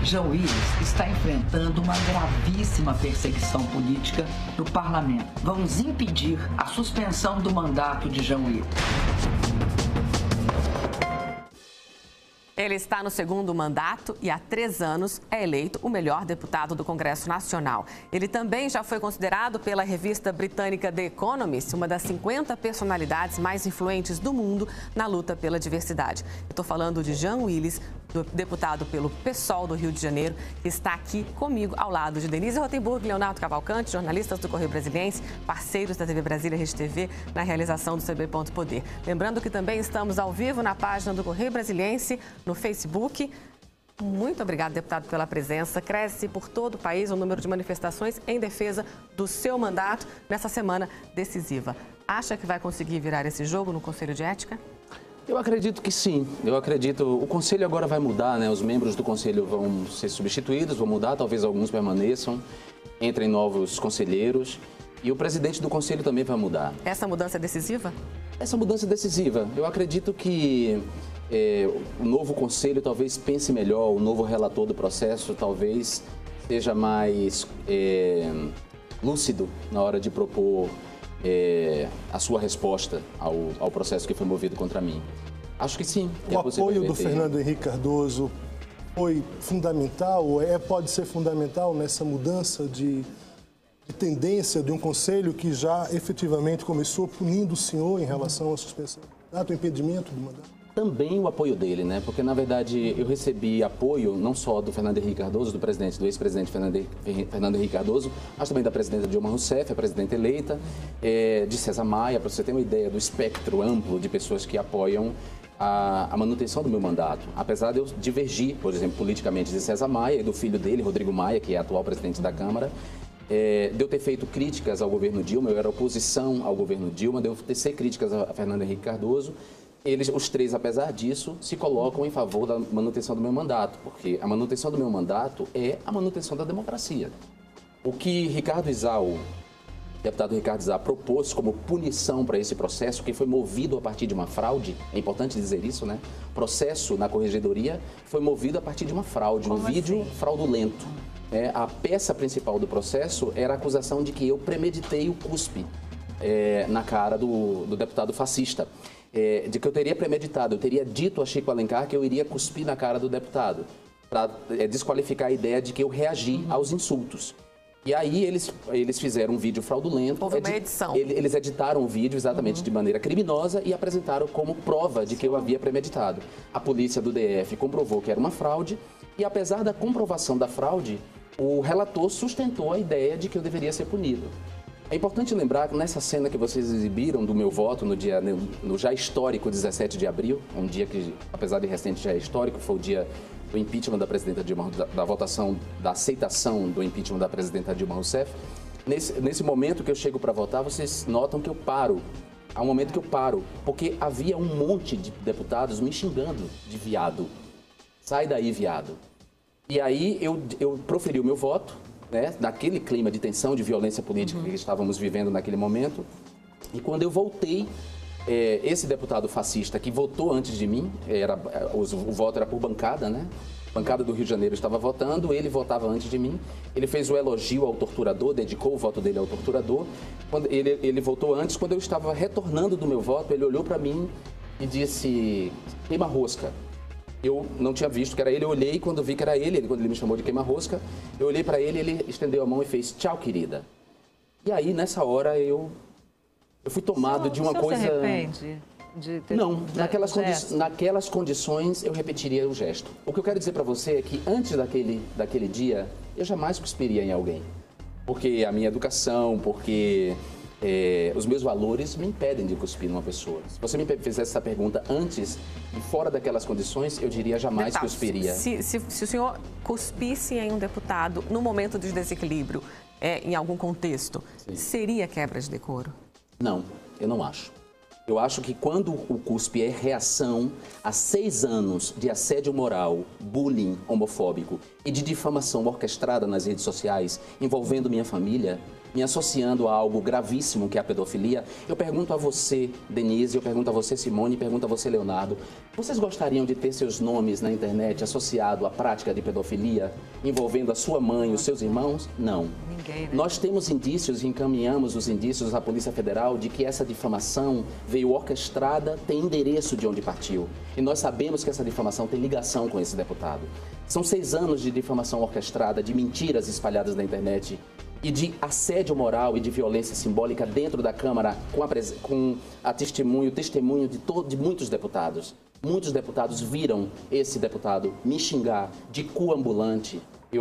Jean Willis está enfrentando uma gravíssima perseguição política no parlamento. Vamos impedir a suspensão do mandato de Jean Willis. Ele está no segundo mandato e há 3 anos é eleito o melhor deputado do Congresso Nacional. Ele também já foi considerado pela revista britânica The Economist uma das 50 personalidades mais influentes do mundo na luta pela diversidade. Eu estou falando de Jean Willis, deputado pelo PSOL do Rio de Janeiro, que está aqui comigo ao lado de Denise Rotenburg e Leonardo Cavalcante, jornalistas do Correio Brasiliense, parceiros da TV Brasília Rede TV, na realização do CB Ponto Poder. Lembrando que também estamos ao vivo na página do Correio Brasiliense, no Facebook. Muito obrigada, deputado, pela presença. Cresce por todo o país o número de manifestações em defesa do seu mandato nessa semana decisiva. Acha que vai conseguir virar esse jogo no Conselho de Ética? Eu acredito que sim. Eu acredito. O Conselho agora vai mudar, né? Os membros do Conselho vão ser substituídos, vão mudar, talvez alguns permaneçam, entrem novos conselheiros. E o presidente do Conselho também vai mudar. Essa mudança é decisiva? Essa mudança é decisiva. Eu acredito que o novo Conselho talvez pense melhor, o novo relator do processo talvez seja mais lúcido na hora de propor a sua resposta ao processo que foi movido contra mim. Acho que sim. O apoio do Fernando Henrique Cardoso foi fundamental, pode ser fundamental nessa mudança de tendência de um conselho que já efetivamente começou punindo o senhor em relação à suspensão do mandato, o impedimento do mandato? Também o apoio dele, né? Porque, na verdade, eu recebi apoio não só do Fernando Henrique Cardoso, do ex-presidente Fernando Henrique Cardoso, mas também da presidenta Dilma Rousseff, a presidenta eleita, de César Maia, para você ter uma ideia do espectro amplo de pessoas que apoiam a manutenção do meu mandato. Apesar de eu divergir, por exemplo, politicamente de César Maia e do filho dele, Rodrigo Maia, que é atual presidente da Câmara, de eu ter feito críticas ao governo Dilma, eu era oposição ao governo Dilma, de eu tecer críticas a Fernando Henrique Cardoso. Eles, os três, apesar disso, se colocam em favor da manutenção do meu mandato, porque a manutenção do meu mandato é a manutenção da democracia. O que o deputado Ricardo Izá propôs como punição para esse processo, que foi movido a partir de uma fraude, é importante dizer isso, né? O processo na corregedoria foi movido a partir de uma fraude, um vídeo fraudulento. A peça principal do processo era a acusação de que eu premeditei o cuspe na cara do deputado fascista. De que eu teria premeditado, eu teria dito a Chico Alencar que eu iria cuspir na cara do deputado, para desqualificar a ideia de que eu reagi aos insultos. E aí eles fizeram um vídeo fraudulento. Houve uma edição. Eles editaram o vídeo exatamente de maneira criminosa e apresentaram como prova de que eu havia premeditado. A polícia do DF comprovou que era uma fraude e, apesar da comprovação da fraude, o relator sustentou a ideia de que eu deveria ser punido. É importante lembrar que nessa cena que vocês exibiram do meu voto no já histórico 17 de abril, um dia que, apesar de recente, já é histórico, foi o dia do impeachment da presidenta Dilma, da votação, da aceitação do impeachment da presidenta Dilma Rousseff. Nesse momento que eu chego para votar, vocês notam que eu paro. Há um momento que eu paro, porque havia um monte de deputados me xingando de viado. Sai daí, viado. E aí eu proferi o meu voto, naquele clima de tensão, de violência política que estávamos vivendo naquele momento. E quando eu voltei, esse deputado fascista que votou antes de mim, o voto era por bancada, né? A bancada do Rio de Janeiro estava votando, ele votava antes de mim. Ele fez o elogio ao torturador, dedicou o voto dele ao torturador. Quando ele votou antes, quando eu estava retornando do meu voto, ele olhou para mim e disse: queima-rosca. Eu não tinha visto que era ele, eu olhei, quando vi que era ele, quando ele me chamou de queima-rosca, eu olhei para ele, ele estendeu a mão e fez: tchau, querida. E aí, nessa hora, eu fui tomado de uma coisa... Você se arrepende de ter... Não, naquelas condições eu repetiria o gesto. O que eu quero dizer para você é que antes daquele dia, eu jamais cuspiria em alguém. Porque a minha educação, porque... os meus valores me impedem de cuspir numa pessoa. Se você me fizesse essa pergunta antes e fora daquelas condições, eu diria jamais cuspiria. Se o senhor cuspisse em um deputado no momento de desequilíbrio, em algum contexto, seria quebra de decoro? Não, eu não acho. Eu acho que quando o cuspe é reação a 6 anos de assédio moral, bullying homofóbico e de difamação orquestrada nas redes sociais envolvendo minha família, me associando a algo gravíssimo que é a pedofilia, eu pergunto a você, Denise, eu pergunto a você, Simone, pergunto a você, Leonardo, vocês gostariam de ter seus nomes na internet associado à prática de pedofilia, envolvendo a sua mãe e os seus irmãos? Não. Ninguém, né? Nós temos indícios e encaminhamos os indícios à Polícia Federal de que essa difamação veio orquestrada, tem endereço de onde partiu. E nós sabemos que essa difamação tem ligação com esse deputado. São 6 anos de difamação orquestrada, de mentiras espalhadas na internet e de assédio moral e de violência simbólica dentro da Câmara com o testemunho de muitos deputados. Muitos deputados viram esse deputado me xingar de cu ambulante.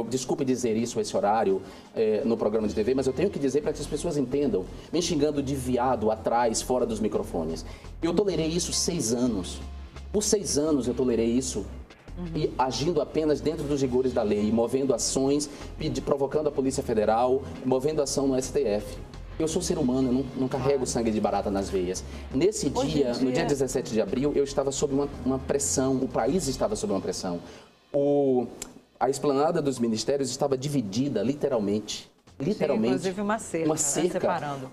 Desculpe dizer isso, esse horário, no programa de TV, mas eu tenho que dizer para que as pessoas entendam. Me xingando de viado atrás, fora dos microfones. Eu tolerei isso 6 anos. Por 6 anos eu tolerei isso. E agindo apenas dentro dos rigores da lei, movendo ações, provocando a Polícia Federal, movendo ação no STF. Eu sou ser humano, eu não carrego sangue de barata nas veias. Nesse dia, no dia 17 de abril, eu estava sob uma pressão, o país estava sob uma pressão. A esplanada dos ministérios estava dividida, literalmente. Literalmente. Sim, inclusive uma cerca. Separando.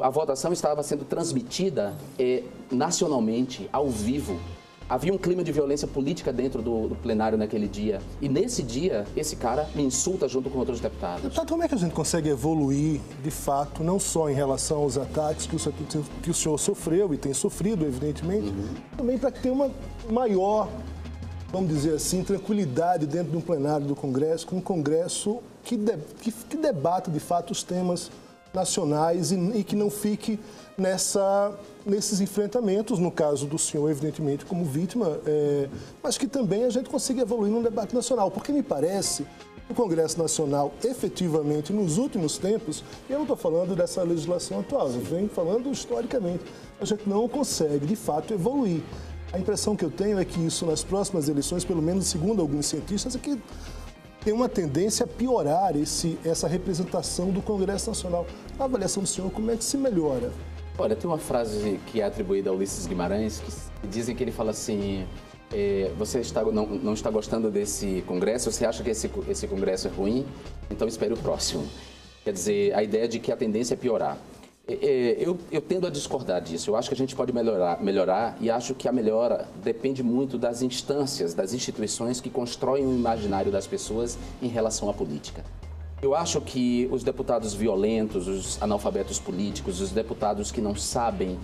A votação estava sendo transmitida nacionalmente, ao vivo. Havia um clima de violência política dentro do plenário naquele dia. E nesse dia, esse cara me insulta junto com outros deputados. Deputado, como é que a gente consegue evoluir, de fato, não só em relação aos ataques que o senhor sofreu e tem sofrido, evidentemente, também para ter uma maior, vamos dizer assim, tranquilidade dentro de um plenário do Congresso, com um Congresso que debata, de fato, os temas nacionais e que não fique nesses enfrentamentos, no caso do senhor, evidentemente, como vítima, mas que também a gente consiga evoluir num debate nacional, porque me parece que o Congresso Nacional, efetivamente, nos últimos tempos, e eu não estou falando dessa legislação atual, eu venho falando historicamente, a gente não consegue, de fato, evoluir. A impressão que eu tenho é que isso, nas próximas eleições, pelo menos segundo alguns cientistas, é que tem uma tendência a piorar essa representação do Congresso Nacional. A avaliação do senhor, como é que se melhora? Olha, tem uma frase que é atribuída a Ulisses Guimarães, que dizem que ele fala assim, você não está gostando desse Congresso, você acha que esse Congresso é ruim, então espere o próximo. Quer dizer, a ideia de que a tendência é piorar. Eu tendo a discordar disso. Eu acho que a gente pode melhorar e acho que a melhora depende muito das instâncias, das instituições que constroem o imaginário das pessoas em relação à política. Eu acho que os deputados violentos, os analfabetos políticos, os deputados que não sabem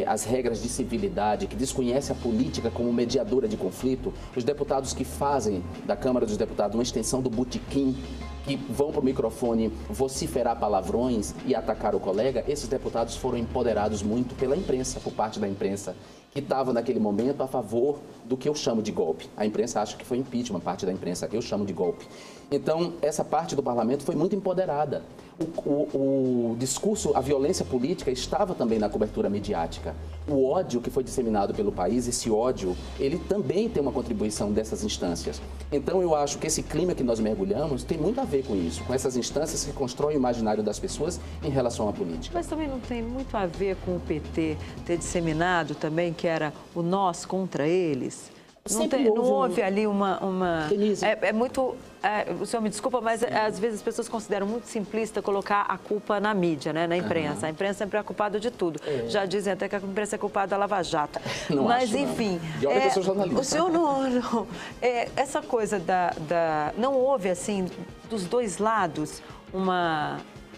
as regras de civilidade, que desconhecem a política como mediadora de conflito, os deputados que fazem da Câmara dos Deputados uma extensão do botequim, que vão para o microfone vociferar palavrões e atacar o colega, esses deputados foram empoderados muito pela imprensa, por parte da imprensa, que estava naquele momento a favor do que eu chamo de golpe. A imprensa acha que foi impeachment, parte da imprensa, eu chamo de golpe. Então, essa parte do parlamento foi muito empoderada. O discurso, a violência política estava também na cobertura midiática. O ódio que foi disseminado pelo país, esse ódio, ele também tem uma contribuição dessas instâncias. Então, eu acho que esse clima que nós mergulhamos tem muito a ver com isso, com essas instâncias que constroem o imaginário das pessoas em relação à política. Mas também não tem muito a ver com o PT ter disseminado também que era o nós contra eles? Não houve ali uma... muito... o senhor me desculpa, mas às vezes as pessoas consideram muito simplista colocar a culpa na mídia, né, na imprensa. A imprensa sempre é culpada de tudo. Já dizem até que a imprensa é culpada da Lava Jato. Mas, enfim... E olha que eu sou jornalista. O senhor não essa coisa não houve, assim, dos dois lados,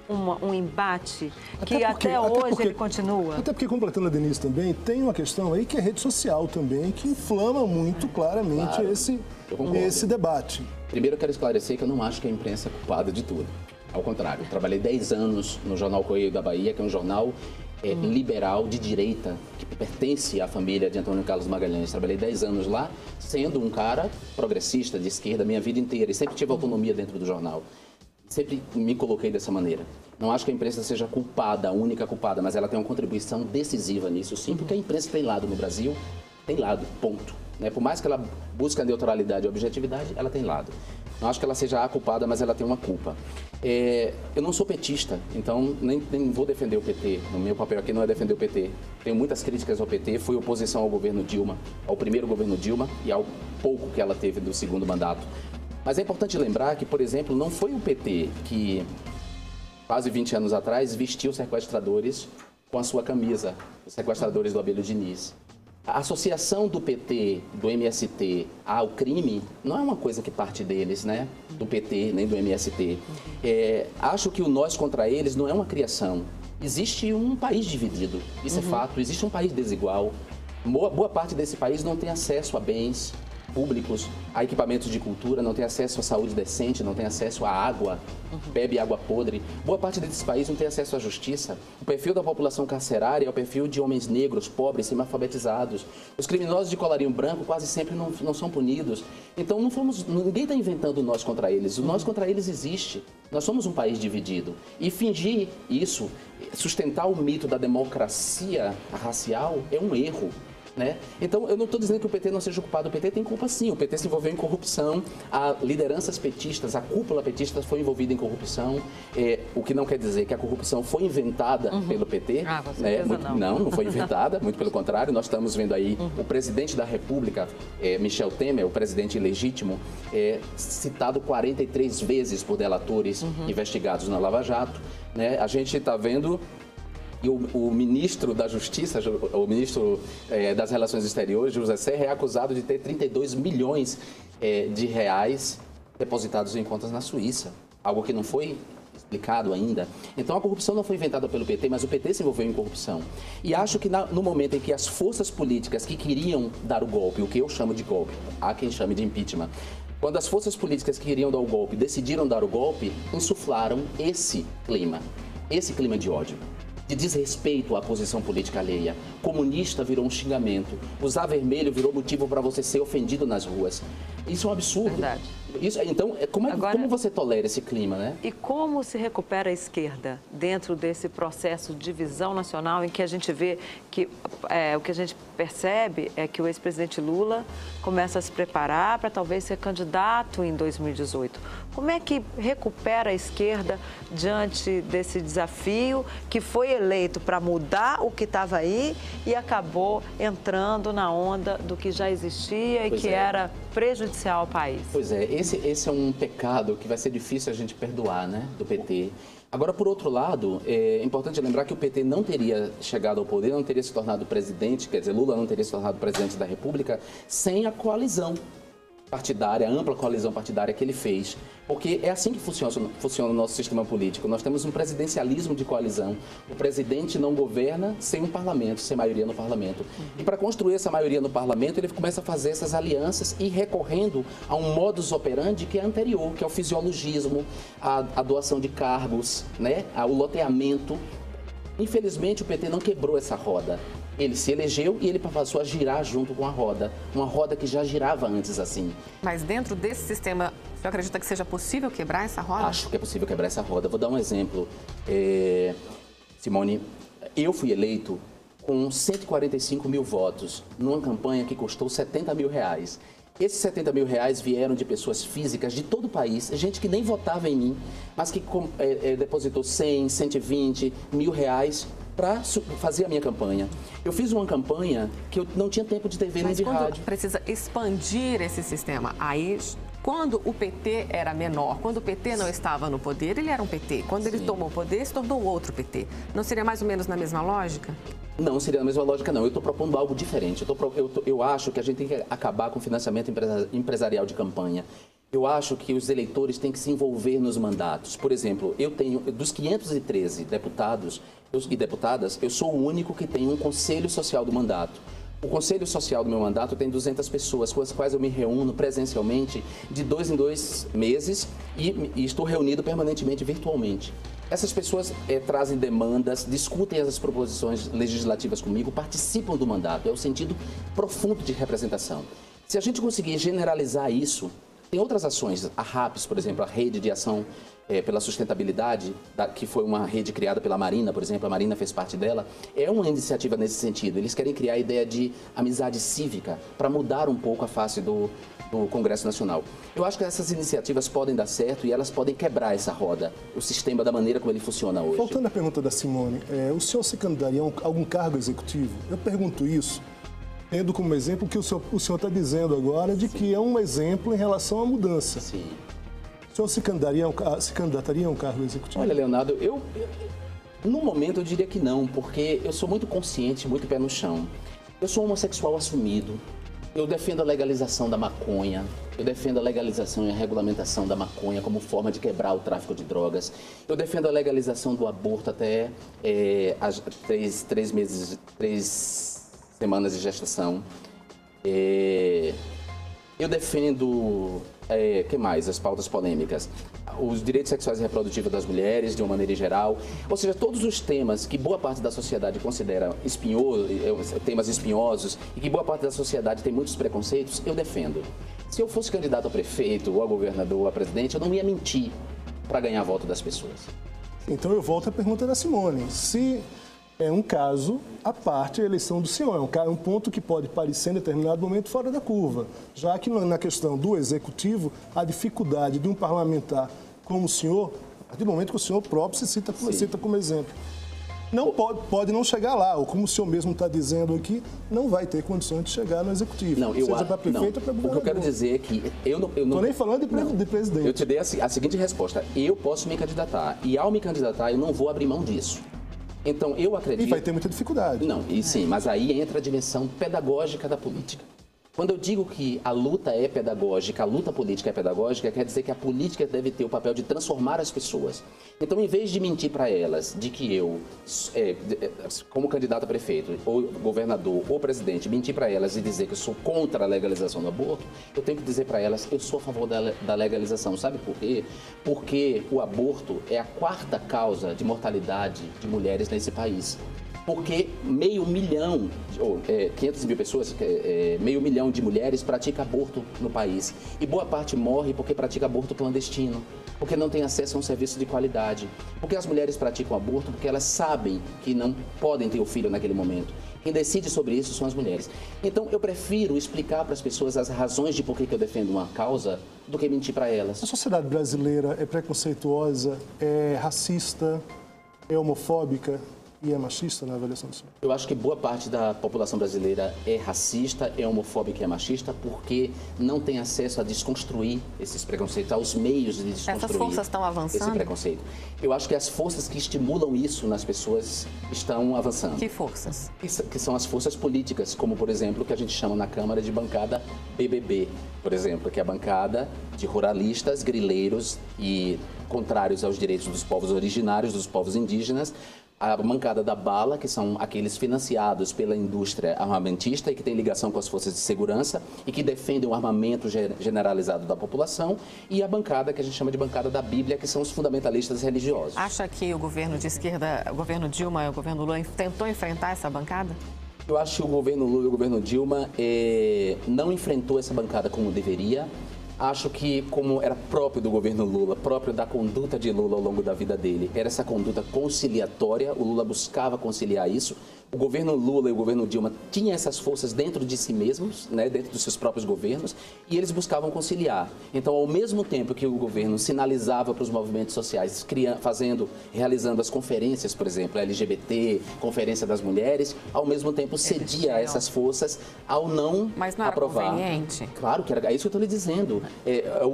um embate que até hoje ele continua. Até porque, completando a Denise também, tem uma questão aí que é rede social também, que inflama muito claramente esse debate. Primeiro, eu quero esclarecer que eu não acho que a imprensa é culpada de tudo. Ao contrário, eu trabalhei 10 anos no jornal Correio da Bahia, que é um jornal liberal, de direita, que pertence à família de Antônio Carlos Magalhães. Trabalhei 10 anos lá, sendo um cara progressista, de esquerda, minha vida inteira, e sempre tive autonomia dentro do jornal. Sempre me coloquei dessa maneira. Não acho que a imprensa seja culpada, a única culpada, mas ela tem uma contribuição decisiva nisso, sim, porque a imprensa tem lado no Brasil, tem lado, ponto. Por mais que ela busque a neutralidade e a objetividade, ela tem lado. Não acho que ela seja a culpada, mas ela tem uma culpa. Eu não sou petista, então nem vou defender o PT. O meu papel aqui não é defender o PT. Tenho muitas críticas ao PT, fui oposição ao governo Dilma, ao primeiro governo Dilma e ao pouco que ela teve do segundo mandato. Mas é importante lembrar que, por exemplo, não foi o PT que quase 20 anos atrás, vestiu sequestradores com a sua camisa, os sequestradores do Abílio Diniz. A associação do PT, do MST ao crime, não é uma coisa que parte deles, né? Do PT, nem do MST. Acho que o nós contra eles não é uma criação. Existe um país dividido, isso é fato. Existe um país desigual. Boa parte desse país não tem acesso a bens públicos, a equipamentos de cultura, não tem acesso à saúde decente, não tem acesso à água, bebe água podre. Boa parte desse país não tem acesso à justiça. O perfil da população carcerária é o perfil de homens negros, pobres, semi-alfabetizados. Os criminosos de colarinho branco quase sempre não são punidos. Então ninguém está inventando nós contra eles. O nós contra eles existe. Nós somos um país dividido. E fingir isso, sustentar o mito da democracia racial é um erro. Né? Então, eu não estou dizendo que o PT não seja culpado, o PT tem culpa sim, o PT se envolveu em corrupção, as lideranças petistas, a cúpula petista foi envolvida em corrupção, o que não quer dizer que a corrupção foi inventada pelo PT, né? Não foi inventada, muito pelo contrário, nós estamos vendo aí o presidente da República, Michel Temer, o presidente ilegítimo, citado 43 vezes por delatores investigados na Lava Jato, né? A gente está vendo... E o ministro da Justiça, o ministro das Relações Exteriores, José Serra, é acusado de ter 32 milhões de reais depositados em contas na Suíça, algo que não foi explicado ainda. Então, a corrupção não foi inventada pelo PT, mas o PT se envolveu em corrupção. E acho que no momento em que as forças políticas que queriam dar o golpe, o que eu chamo de golpe, há quem chame de impeachment, quando as forças políticas que queriam dar o golpe decidiram dar o golpe, insuflaram esse clima de ódio, de desrespeito à posição política alheia. Comunista virou um xingamento. Usar vermelho virou motivo para você ser ofendido nas ruas. Isso é um absurdo. Verdade. Então, como você tolera esse clima, né? E como se recupera a esquerda dentro desse processo de divisão nacional em que a gente vê que o que a gente percebe é que o ex-presidente Lula começa a se preparar para talvez ser candidato em 2018. Como é que recupera a esquerda diante desse desafio que foi eleito para mudar o que estava aí e acabou entrando na onda do que já existia e que era prejudicial ao país? Pois é, esse é um pecado que vai ser difícil a gente perdoar, né, do PT. Agora, por outro lado, é importante lembrar que o PT não teria chegado ao poder, não teria se tornado presidente, quer dizer, Lula não teria se tornado presidente da República sem a coalizão partidária, a ampla coalizão partidária que ele fez. Porque é assim que funciona o nosso sistema político. Nós temos um presidencialismo de coalizão. O presidente não governa sem um parlamento, sem maioria no parlamento. E para construir essa maioria no parlamento, ele começa a fazer essas alianças e recorrendo a um modus operandi que é anterior, que é o fisiologismo, a doação de cargos, né? O loteamento. Infelizmente, o PT não quebrou essa roda. Ele se elegeu e ele passou a girar junto com a roda. Uma roda que já girava antes assim. Mas dentro desse sistema, o senhor acredita que seja possível quebrar essa roda? Acho que é possível quebrar essa roda. Vou dar um exemplo. Simone, eu fui eleito com 145 mil votos numa campanha que custou 70 mil reais. Esses 70 mil reais vieram de pessoas físicas de todo o país, gente que nem votava em mim, mas que depositou 100, 120 mil reais para fazer a minha campanha. Eu fiz uma campanha que eu não tinha tempo de TV nem de rádio. Mas precisa expandir esse sistema, aí... Quando o PT era menor, quando o PT não estava no poder, ele era um PT. Quando ele tomou o poder, se tornou outro PT. Não seria mais ou menos na mesma lógica? Não, seria na mesma lógica, não. Eu estou propondo algo diferente. Eu acho que a gente tem que acabar com o financiamento empresarial de campanha. Eu acho que os eleitores têm que se envolver nos mandatos. Por exemplo, eu tenho, dos 513 deputados e deputadas, eu sou o único que tem um conselho social do mandato. O conselho social do meu mandato tem 200 pessoas, com as quais eu me reúno presencialmente de 2 em 2 meses e estou reunido permanentemente virtualmente. Essas pessoas trazem demandas, discutem as proposições legislativas comigo, participam do mandato. É o sentido profundo de representação. Se a gente conseguir generalizar isso, tem outras ações. A RAPS, por exemplo, a Rede de Ação pela Sustentabilidade, que foi uma rede criada pela Marina, por exemplo, a Marina fez parte dela, é uma iniciativa nesse sentido. Eles querem criar a ideia de amizade cívica para mudar um pouco a face do Congresso Nacional. Eu acho que essas iniciativas podem dar certo e elas podem quebrar essa roda, o sistema da maneira como ele funciona hoje. Voltando à pergunta da Simone, o senhor se candidaria a algum cargo executivo? Eu pergunto isso tendo como exemplo o que o senhor está dizendo agora, de que é um exemplo em relação à mudança. Sim. O senhor se candidataria a um cargo executivo? Olha, Leonardo, no momento eu diria que não, porque eu sou muito consciente, muito pé no chão. Eu sou homossexual assumido, eu defendo a legalização da maconha, eu defendo a legalização e a regulamentação da maconha como forma de quebrar o tráfico de drogas, eu defendo a legalização do aborto até as 3 semanas de gestação. Eu defendo, que mais? As pautas polêmicas. Os direitos sexuais e reprodutivos das mulheres, de uma maneira geral. Ou seja, todos os temas que boa parte da sociedade considera temas espinhosos e que boa parte da sociedade tem muitos preconceitos, eu defendo. Se eu fosse candidato a prefeito, ou a governador, ou a presidente, eu não ia mentir para ganhar voto das pessoas. Então eu volto à pergunta da Simone. Se é um caso à parte a eleição do senhor, é um ponto que pode parecer em determinado momento fora da curva, já que na questão do executivo, a dificuldade de um parlamentar como o senhor, a partir do momento que o senhor próprio se cita como exemplo, não pode não chegar lá, ou como o senhor mesmo está dizendo aqui, não vai ter condições de chegar no executivo, seja para prefeito ou para governador. O que eu quero dizer é que eu não estou nem falando de presidente. Eu te dei a seguinte resposta: eu posso me candidatar, e ao me candidatar eu não vou abrir mão disso. Então, eu acredito... E vai ter muita dificuldade. Não, e sim, mas aí entra a dimensão pedagógica da política. Quando eu digo que a luta é pedagógica, a luta política é pedagógica, quer dizer que a política deve ter o papel de transformar as pessoas. Então, em vez de mentir para elas de que eu, como candidato a prefeito, ou governador, ou presidente, mentir para elas e dizer que eu sou contra a legalização do aborto, eu tenho que dizer para elas que eu sou a favor da legalização. Sabe por quê? Porque o aborto é a 4ª causa de mortalidade de mulheres nesse país. Porque 500 mil pessoas, 500 mil de mulheres praticam aborto no país. E boa parte morre porque pratica aborto clandestino, porque não tem acesso a um serviço de qualidade. Porque as mulheres praticam aborto porque elas sabem que não podem ter o filho naquele momento. Quem decide sobre isso são as mulheres. Então, eu prefiro explicar para as pessoas as razões de por que eu defendo uma causa do que mentir para elas. A sociedade brasileira é preconceituosa, é racista, é homofóbica e é machista na avaliação do senhor? Eu acho que boa parte da população brasileira é racista, é homofóbica e é machista porque não tem acesso a desconstruir esses preconceitos, aos meios de desconstruir. Essas forças estão avançando? Esse preconceito. Eu acho que as forças que estimulam isso nas pessoas estão avançando. Que forças? Que são as forças políticas, como, por exemplo, o que a gente chama na Câmara de bancada BBB, por exemplo, que é a bancada de ruralistas, grileiros e contrários aos direitos dos povos originários, dos povos indígenas, a bancada da bala, que são aqueles financiados pela indústria armamentista e que tem ligação com as forças de segurança e que defendem o armamento generalizado da população, e a bancada que a gente chama de bancada da Bíblia, que são os fundamentalistas religiosos. Acha que o governo de esquerda, o governo Dilma e o governo Lula tentou enfrentar essa bancada? Eu acho que o governo Lula e o governo Dilma não enfrentou essa bancada como deveria. Acho que, como era próprio do governo Lula, próprio da conduta de Lula ao longo da vida dele, era essa conduta conciliatória, o Lula buscava conciliar isso. O governo Lula e o governo Dilma tinham essas forças dentro de si mesmos, né, dentro dos seus próprios governos, e eles buscavam conciliar. Então, ao mesmo tempo que o governo sinalizava para os movimentos sociais, realizando as conferências, por exemplo, LGBT, Conferência das Mulheres, ao mesmo tempo cedia a essas forças ao não aprovar. Mas não era conveniente? Claro que era, é isso que eu estou lhe dizendo.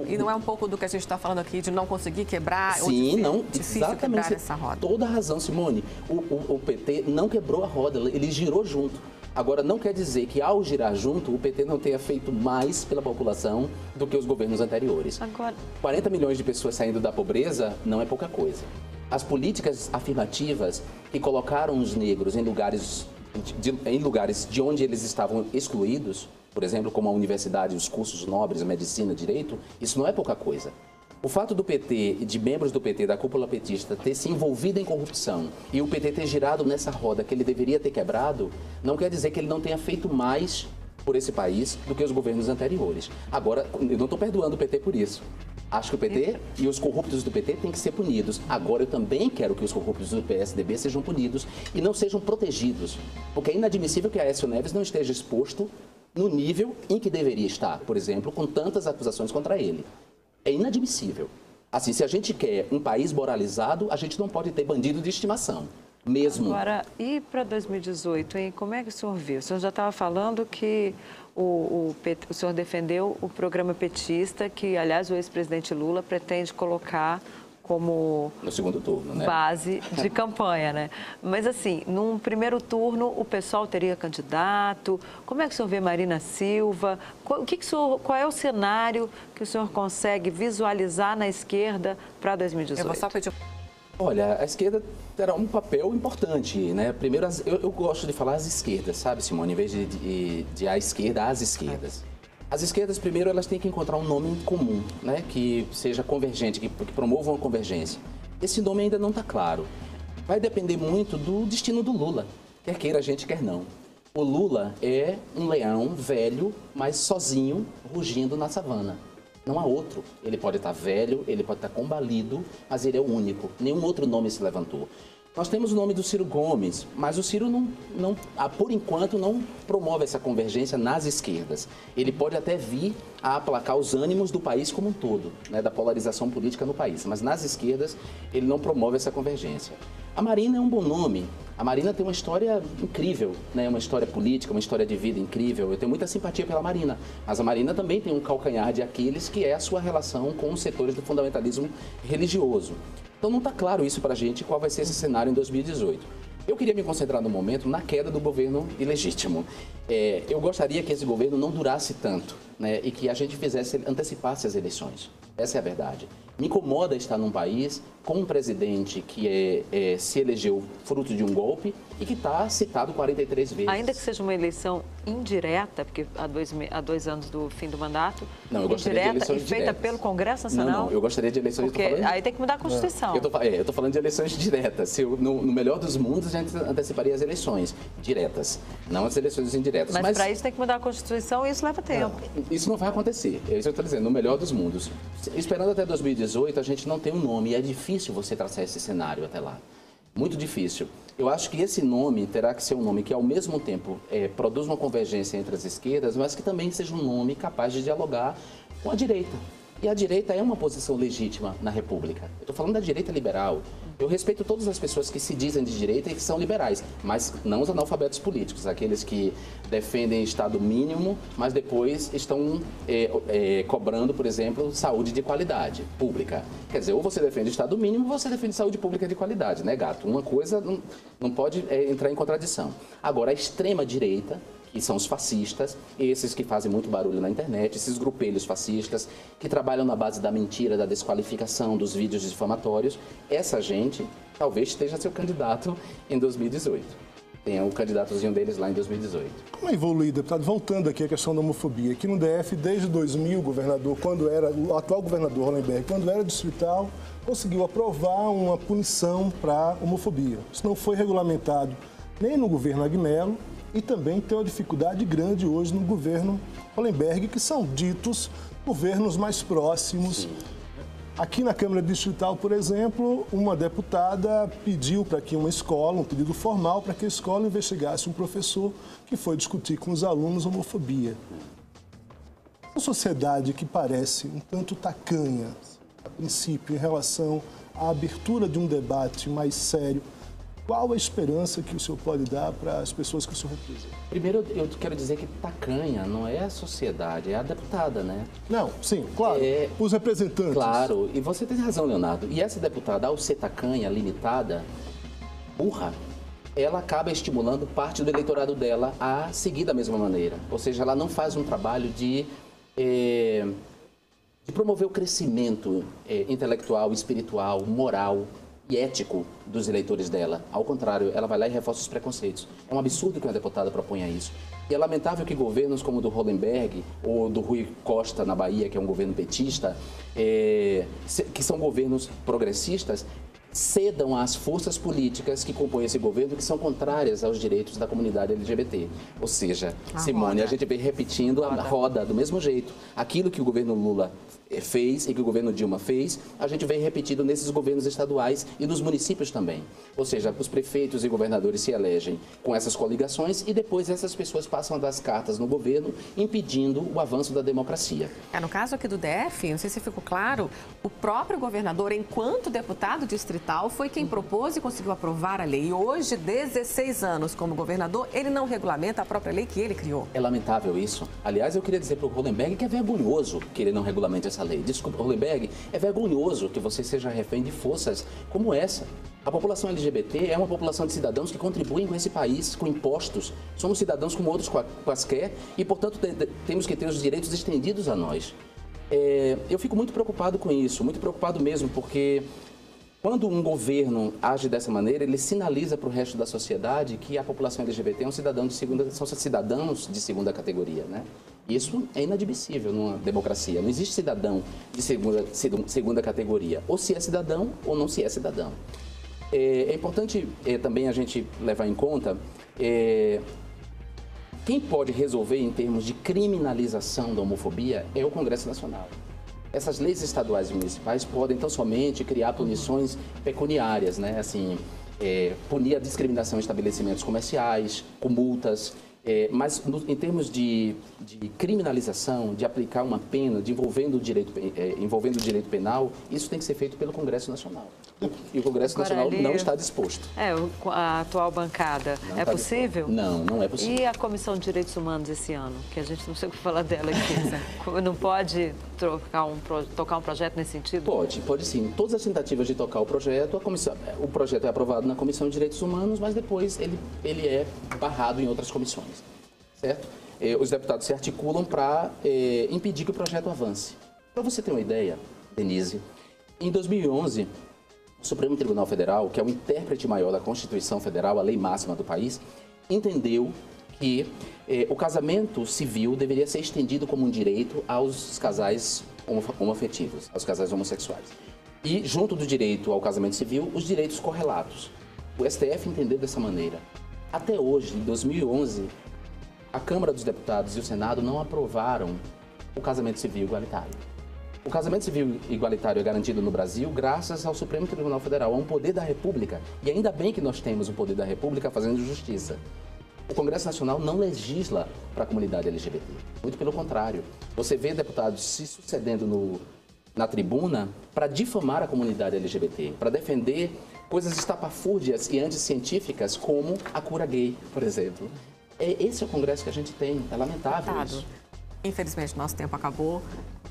E não é um pouco do que a gente está falando aqui, de não conseguir quebrar? Sim, difícil quebrar essa roda. Toda a razão, Simone. O PT não quebrou a roda, ele girou junto. Agora, não quer dizer que ao girar junto, o PT não tenha feito mais pela população do que os governos anteriores. 40 milhões de pessoas saindo da pobreza não é pouca coisa. As políticas afirmativas que colocaram os negros em lugares de onde eles estavam excluídos, por exemplo, como a universidade, os cursos nobres, a medicina, direito, isso não é pouca coisa. O fato do PT, de membros do PT, da cúpula petista, ter se envolvido em corrupção e o PT ter girado nessa roda que ele deveria ter quebrado, não quer dizer que ele não tenha feito mais por esse país do que os governos anteriores. Agora, eu não estou perdoando o PT por isso. Acho que o PT e os corruptos do PT têm que ser punidos. Agora, eu também quero que os corruptos do PSDB sejam punidos e não sejam protegidos. Porque é inadmissível que Aécio Neves não esteja exposto no nível em que deveria estar, por exemplo, com tantas acusações contra ele. É inadmissível. Assim, se a gente quer um país moralizado, a gente não pode ter bandido de estimação. mesmo. Agora, e para 2018, hein? Como é que o senhor viu? O senhor já estava falando que o senhor defendeu o programa petista, que, aliás, o ex-presidente Lula pretende colocar como no segundo turno, né? Base de campanha, né? Mas, assim, num primeiro turno, o pessoal teria candidato? Como é que o senhor vê Marina Silva? Qual é o cenário que o senhor consegue visualizar na esquerda para 2018? Eu vou só pedir... Olha, a esquerda terá um papel importante, né? Primeiro, eu gosto de falar as esquerdas, sabe, Simone? Em vez de a esquerda, as esquerdas. As esquerdas, primeiro, elas têm que encontrar um nome comum, né? Que seja convergente, que promova uma convergência. Esse nome ainda não está claro. Vai depender muito do destino do Lula, quer queira a gente, quer não. O Lula é um leão velho, mas sozinho, rugindo na savana. Não há outro. Ele pode estar velho, ele pode estar combalido, mas ele é o único. Nenhum outro nome se levantou. Nós temos o nome do Ciro Gomes, mas o Ciro, por enquanto, não promove essa convergência nas esquerdas. Ele pode até vir a aplacar os ânimos do país como um todo, né, da polarização política no país, mas nas esquerdas ele não promove essa convergência. A Marina é um bom nome. A Marina tem uma história incrível, né? Uma história política, uma história de vida incrível. Eu tenho muita simpatia pela Marina, mas a Marina também tem um calcanhar de Aquiles, que é a sua relação com os setores do fundamentalismo religioso. Então não está claro isso para a gente, qual vai ser esse cenário em 2018. Eu queria me concentrar no momento na queda do governo ilegítimo. Eu gostaria que esse governo não durasse tanto, né, e que a gente antecipasse as eleições. Essa é a verdade. Me incomoda estar num país com um presidente que se elegeu fruto de um golpe e que está citado 43 vezes. Ainda que seja uma eleição indireta, porque há dois anos do fim do mandato, não, eu gostaria de eleições feita diretas. Pelo Congresso Nacional? Não, eu gostaria de eleições... Porque aí tem que mudar a Constituição. Eu estou falando de eleições diretas. No melhor dos mundos, a gente anteciparia as eleições diretas, não as eleições indiretas. Mas para isso tem que mudar a Constituição e isso leva tempo. Isso não vai acontecer. É isso que eu estou dizendo, no melhor dos mundos. Esperando até 2018, a gente não tem um nome e é difícil você traçar esse cenário até lá. Muito difícil. Eu acho que esse nome terá que ser um nome que, ao mesmo tempo, produz uma convergência entre as esquerdas, mas que também seja um nome capaz de dialogar com a direita. E a direita é uma posição legítima na República. Eu estou falando da direita liberal. Eu respeito todas as pessoas que se dizem de direita e que são liberais, mas não os analfabetos políticos, aqueles que defendem Estado mínimo, mas depois estão cobrando, por exemplo, saúde de qualidade pública. Quer dizer, ou você defende Estado mínimo ou você defende saúde pública de qualidade, né, gato? Uma coisa não pode entrar em contradição. Agora, a extrema-direita, que são os fascistas, esses que fazem muito barulho na internet, esses grupelhos fascistas, que trabalham na base da mentira, da desqualificação, dos vídeos difamatórios, essa gente talvez esteja seu candidato em 2018. Tem o candidatozinho deles lá em 2018. Como é evoluído, deputado? Voltando aqui à questão da homofobia. Aqui no DF, desde 2000, o atual governador Hollenberg, quando era distrital, conseguiu aprovar uma punição para homofobia. Isso não foi regulamentado nem no governo Agnello, e também tem uma dificuldade grande hoje no governo Hollenberg, que são ditos governos mais próximos. Sim. Aqui na Câmara Distrital, por exemplo, uma deputada pediu para que uma escola, um pedido formal, para que a escola investigasse um professor que foi discutir com os alunos homofobia. Uma sociedade que parece um tanto tacanha, a princípio, em relação à abertura de um debate mais sério, qual a esperança que o senhor pode dar para as pessoas que o senhor representa? Primeiro, eu quero dizer que tacanha não é a sociedade, é a deputada, né? Não, sim, claro, os representantes. Claro, e você tem razão, Leonardo. E essa deputada, ao ser tacanha, limitada, burra, ela acaba estimulando parte do eleitorado dela a seguir da mesma maneira. Ou seja, ela não faz um trabalho de promover o crescimento intelectual, espiritual, moral e ético dos eleitores dela. Ao contrário, ela vai lá e reforça os preconceitos. É um absurdo que uma deputada proponha isso. E é lamentável que governos como o do Hollenberg ou do Rui Costa na Bahia, que é um governo petista, que são governos progressistas, cedam às forças políticas que compõem esse governo, que são contrárias aos direitos da comunidade LGBT. Ou seja, Simone, a gente vem repetindo a roda do mesmo jeito. Aquilo que o governo Lula fez e que o governo Dilma fez, a gente vem repetindo nesses governos estaduais e nos municípios também. Ou seja, os prefeitos e governadores se elegem com essas coligações e depois essas pessoas passam a dar as cartas no governo, impedindo o avanço da democracia. No caso aqui do DF, não sei se ficou claro, o próprio governador, enquanto deputado distrital, foi quem propôs e conseguiu aprovar a lei. E hoje, 16 anos como governador, ele não regulamenta a própria lei que ele criou. É lamentável isso. Aliás, eu queria dizer para o Hollenberg que é vergonhoso que ele não regulamente essa lei. Desculpa, Hollenberg, é vergonhoso que você seja refém de forças como essa. A população LGBT é uma população de cidadãos que contribuem com esse país, com impostos. Somos cidadãos como outros quaisquer e, portanto, temos que ter os direitos estendidos a nós. Eu fico muito preocupado com isso, muito preocupado mesmo, porque quando um governo age dessa maneira, ele sinaliza para o resto da sociedade que a população LGBT são cidadãos de segunda categoria, né? Isso é inadmissível numa democracia. Não existe cidadão de segunda categoria. Ou se é cidadão ou não se é cidadão. É importante também a gente levar em conta quem pode resolver em termos de criminalização da homofobia é o Congresso Nacional. Essas leis estaduais e municipais podem tão somente criar punições pecuniárias, né? Assim, punir a discriminação em estabelecimentos comerciais, com multas. Mas em termos de criminalização, de aplicar uma pena, envolvendo o direito penal, isso tem que ser feito pelo Congresso Nacional. E o Congresso Nacional não está disposto. A atual bancada é possível? Não é possível. E a Comissão de Direitos Humanos esse ano? Que a gente não sei o que falar dela aqui. Não pode tocar um projeto nesse sentido? Pode sim. Todas as tentativas de tocar o projeto, o projeto é aprovado na Comissão de Direitos Humanos, mas depois ele é barrado em outras comissões. Certo? Os deputados se articulam para impedir que o projeto avance. Para você ter uma ideia, Denise, em 2011, o Supremo Tribunal Federal, que é o intérprete maior da Constituição Federal, a lei máxima do país, entendeu que o casamento civil deveria ser estendido como um direito aos casais homoafetivos, aos casais homossexuais. E, junto do direito ao casamento civil, os direitos correlatos. O STF entendeu dessa maneira. Até hoje, em 2011, a Câmara dos Deputados e o Senado não aprovaram o casamento civil igualitário. O casamento civil igualitário é garantido no Brasil graças ao Supremo Tribunal Federal, a um poder da República. E ainda bem que nós temos o poder da República fazendo justiça. O Congresso Nacional não legisla para a comunidade LGBT. Muito pelo contrário. Você vê deputados se sucedendo na tribuna para difamar a comunidade LGBT, para defender coisas estapafúrdias e anticientíficas como a cura gay, por exemplo. Esse é o Congresso que a gente tem. É lamentável isso. Infelizmente, nosso tempo acabou.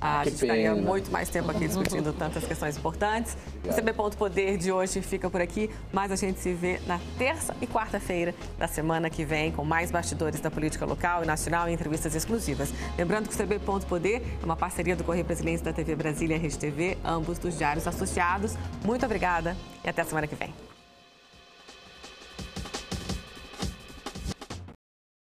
A gente ficaria muito mais tempo aqui discutindo tantas questões importantes. O CB Ponto Poder de hoje fica por aqui, mas a gente se vê na terça e quarta-feira da semana que vem com mais bastidores da política local e nacional e entrevistas exclusivas. Lembrando que o CB Ponto Poder é uma parceria do Correio Brasiliense da TV Brasília e RedeTV, ambos dos diários associados. Muito obrigada e até a semana que vem.